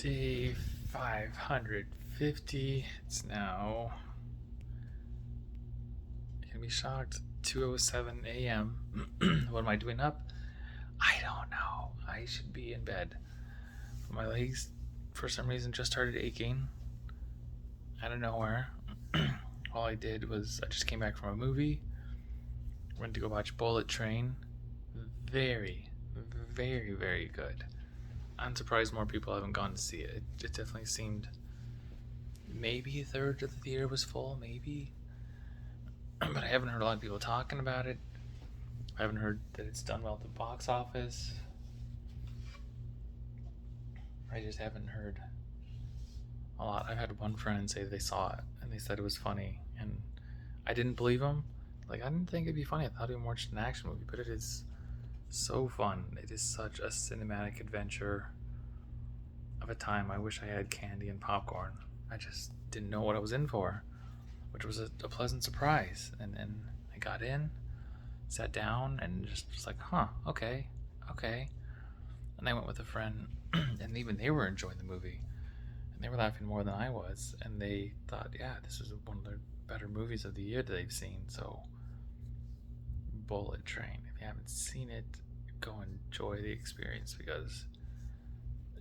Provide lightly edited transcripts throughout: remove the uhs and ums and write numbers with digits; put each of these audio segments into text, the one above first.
Day 550. It's now, you're gonna be shocked, 2:07 a.m. What am I doing up? I don't know. I should be in bed. My legs, for some reason, just started aching out of nowhere. All I did was I just came back from a movie. Went to go watch Bullet Train. Very, very, very good. I'm surprised more people haven't gone to see it. It definitely seemed maybe a third of the theater was full, maybe. But I haven't heard a lot of people talking about it. I haven't heard that it's done well at the box office. I just haven't heard a lot. I've had one friend say they saw it and they said it was funny, and I didn't believe them. Like, I didn't think it'd be funny. I thought it'd be more just an action movie, but it is so fun. It is such a cinematic adventure of a time. I wish I had candy and popcorn. I just didn't know what I was in for, which was a pleasant surprise. And I got in, sat down, and just was like, huh, okay, okay. And I went with a friend, and even they were enjoying the movie, and they were laughing more than I was, and they thought, yeah, this is one of the better movies of the year that they've seen. So, Bullet Train. If you haven't seen it, go enjoy the experience because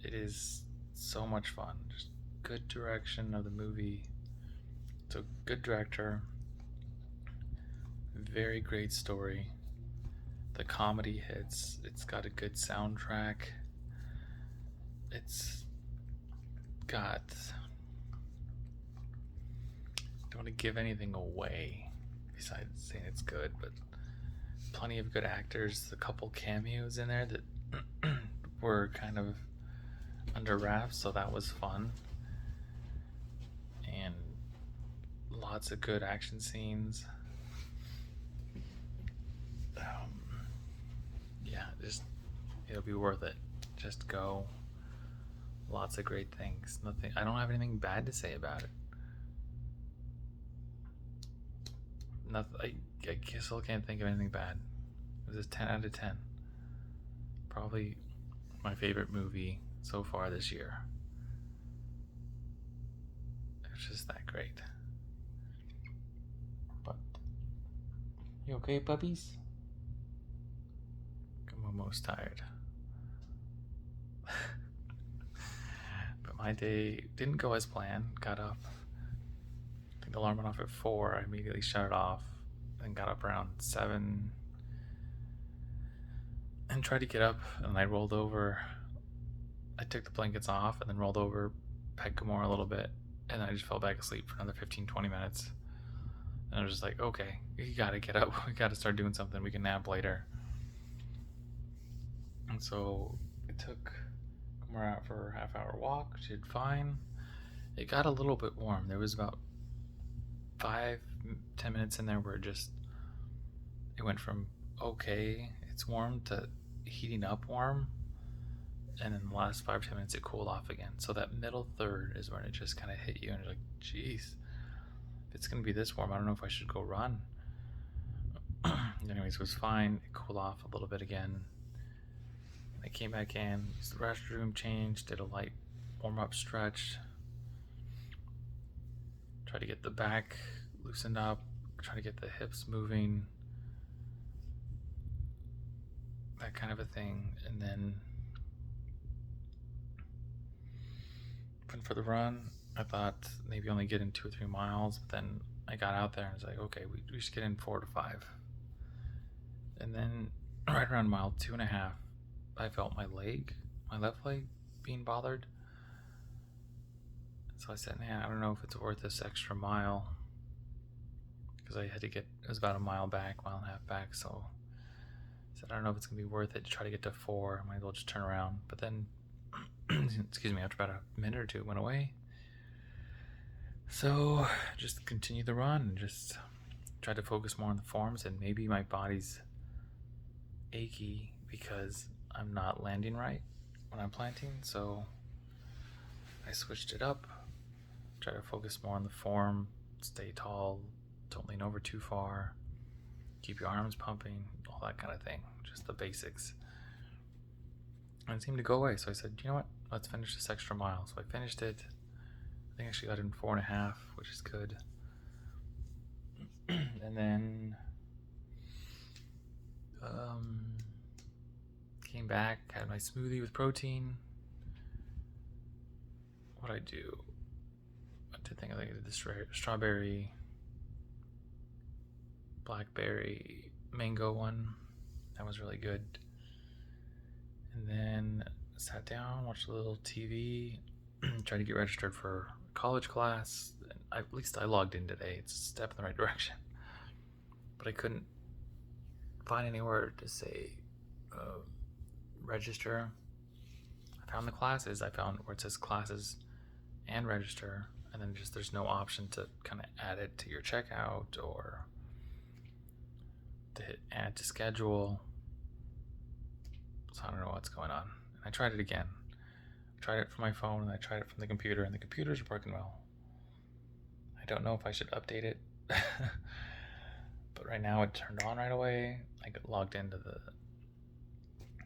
it is so much fun. Just good direction of the movie. It's a good director. Very great story. The comedy hits. It's got a good soundtrack. It's got. Don't want to give anything away besides saying it's good, but plenty of good actors. A couple cameos in there that were kind of under wraps, so that was fun. And lots of good action scenes. Yeah, just it'll be worth it. Just go. Lots of great things. Nothing. I don't have anything bad to say about it. Nothing. I still can't think of anything bad. It was a 10 out of 10. Probably my favorite movie so far this year. It's just that great. But you okay, puppies? I'm almost tired. But my day didn't go as planned. Got up. I think the alarm went off at 4. I immediately shut it off. Then got up around 7 and tried to get up, and I rolled over. I took the blankets off and then rolled over, pet Gamora a little bit, and then I just fell back asleep for another 15-20 minutes. And I was just like, okay, you gotta get up. We gotta start doing something. We can nap later. And so I took Gamora out for a half-hour walk. She did fine. It got a little bit warm. There was about 5-10 minutes in there where it went from okay, it's warm, to heating up warm, and in the last 5-10 minutes it cooled off again. So that middle third is when it just kind of hit you, and you're like, geez, if it's gonna be this warm, I don't know if I should go run. Anyways, it was fine. It cooled off a little bit again. I came back in, used the restroom, changed, did a light warm-up stretch, try to get the back loosened up, try to get the hips moving, that kind of a thing. And then went for the run. I thought maybe only get in 2 or 3 miles, but then I got out there and was like, okay, we should get in 4 to 5. And then right around mile 2.5, I felt my left leg being bothered. So I said, man, I don't know if it's worth this extra mile, because I had to it was about a mile back, mile and a half back. So I said, I don't know if it's gonna be worth it to try to get to 4. I might as well just turn around. But then, excuse me, after about a minute or two, it went away. So just continued the run and just tried to focus more on the forms, and maybe my body's achy because I'm not landing right when I'm planting. So I switched it up, try to focus more on the form, stay tall, don't lean over too far, keep your arms pumping, all that kind of thing, just the basics. And it seemed to go away. So I said, you know what, let's finish this extra mile. So I finished it. I think I actually got in 4.5, which is good. And then came back, had my smoothie with protein. What I do? I think I did the strawberry, blackberry, mango one. That was really good. And then sat down, watched a little TV, tried to get registered for college class. At least I logged in today. It's a step in the right direction. But I couldn't find anywhere to say register. I found the classes. I found where it says classes and register, and then just there's no option to kind of add it to your checkout or to hit add to schedule. So I don't know what's going on. And I tried it again. I tried it from my phone and I tried it from the computer, and the computers are working well. I don't know if I should update it. But right now it turned on right away. I got logged into the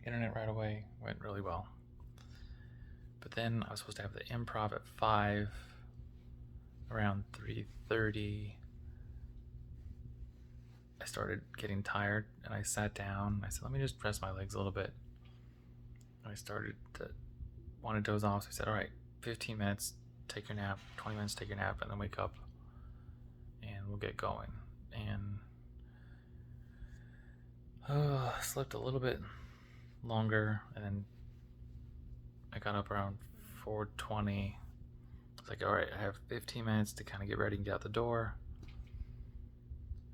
internet right away. Went really well. But then I was supposed to have the improv at 5. Around 3:30, I started getting tired and I sat down. I said, let me just press my legs a little bit. And I started to want to doze off. So I said, all right, 15 minutes, take your nap, 20 minutes, take your nap, and then wake up and we'll get going. And slept a little bit longer, and then I got up around 4:20. I was like, all right, I have 15 minutes to kind of get ready and get out the door.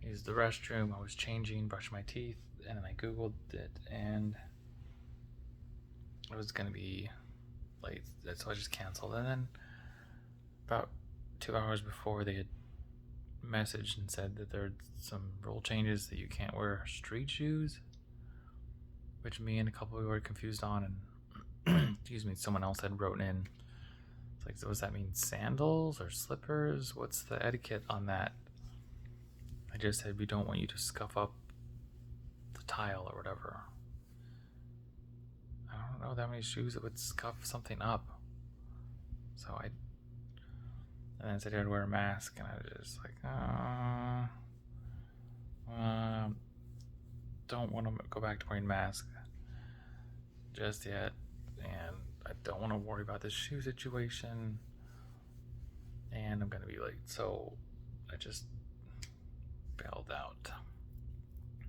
Used the restroom. I was changing, brushing my teeth, and then I Googled it, and it was going to be late, so I just canceled. And then about 2 hours before, they had messaged and said that there are some rule changes that you can't wear street shoes, which me and a couple people were confused on, and excuse me, someone else had wrote in. It's like, so does that mean sandals or slippers? What's the etiquette on that? I just said we don't want you to scuff up the tile or whatever. I don't know that many shoes that would scuff something up. So I and then said I'd wear a mask, and I was just like, don't want to go back to wearing masks just yet, and I don't want to worry about this shoe situation, and I'm gonna be late, so I just bailed out.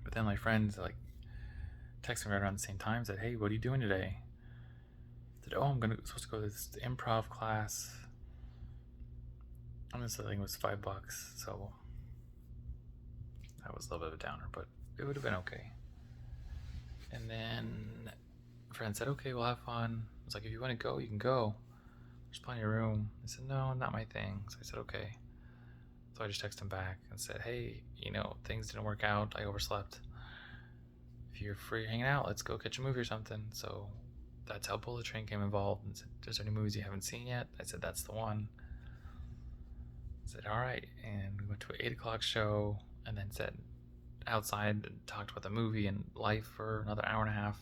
But then my friends like texted me right around the same time, said, hey, what are you doing today? I said, oh, I'm supposed to go to this improv class. And this thing was $5, so that was a little bit of a downer, but it would have been okay. And then a friend said, okay, we'll have fun. I was like, if you want to go, you can go. There's plenty of room. I said, no, not my thing. So I said, okay. So I just texted him back and said, hey, things didn't work out. I overslept. If you're free hanging out, let's go catch a movie or something. So that's how Bullet Train came involved, and said, is there any movies you haven't seen yet? I said, that's the one. I said, all right. And we went to an 8 o'clock show, and then sat outside and talked about the movie and life for another hour and a half.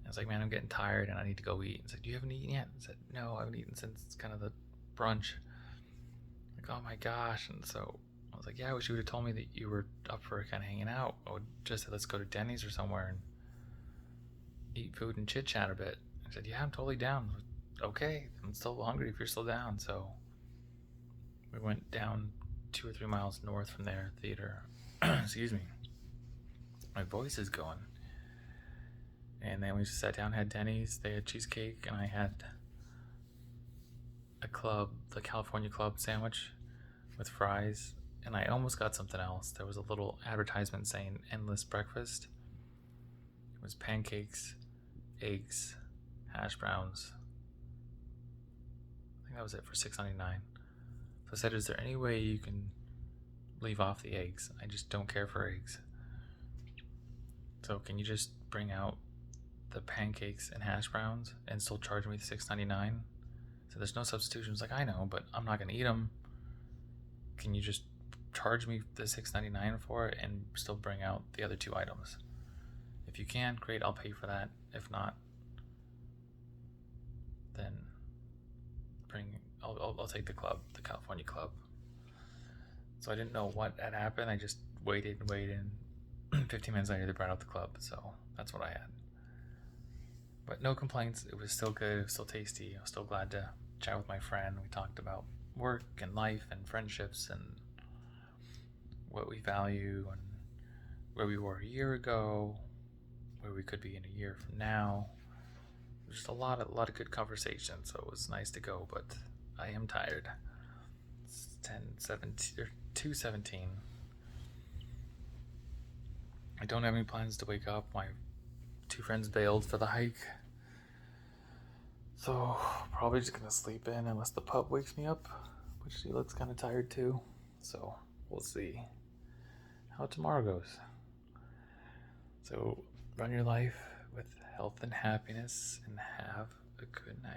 I was like, man, I'm getting tired and I need to go eat. I said, you haven't eaten yet? I said, no, I haven't eaten since kind of the brunch. Like, oh my gosh. And so I was like, yeah, I wish you would have told me that you were up for kind of hanging out. I would just say, let's go to Denny's or somewhere and eat food and chit chat a bit. I said, yeah, I'm totally down. Okay, I'm still hungry if you're still down. So we went down 2 or 3 miles north from their theater. Excuse me. My voice is going. And then we just sat down, had Denny's. They had cheesecake, and I had the California Club sandwich with fries. And I almost got something else. There was a little advertisement saying endless breakfast. It was pancakes, eggs, hash browns. I think that was it for $6.99. So I said, is there any way you can leave off the eggs? I just don't care for eggs. So can you just bring out the pancakes and hash browns and still charge me the $6.99? So there's no substitutions. Like, I know, but I'm not going to eat them. Can you just charge me the $6.99 for it and still bring out the other 2 items? If you can, great, I'll pay for that. If not, I'll take the club, the California club. So I didn't know what had happened. I just waited and waited. 15 minutes later, they brought out the club. So that's what I had. But no complaints. It was still good. It was still tasty. I was still glad to chat with my friend. We talked about work and life and friendships and what we value and where we were a year ago, where we could be in a year from now. Just a lot of good conversation. So it was nice to go, but I am tired. It's 10:17 or 2:17. I don't have any plans to wake up. My two friends bailed for the hike, so probably just gonna sleep in unless the pup wakes me up, which she looks kind of tired too. So we'll see how tomorrow goes. So run your life with health and happiness, and have a good night.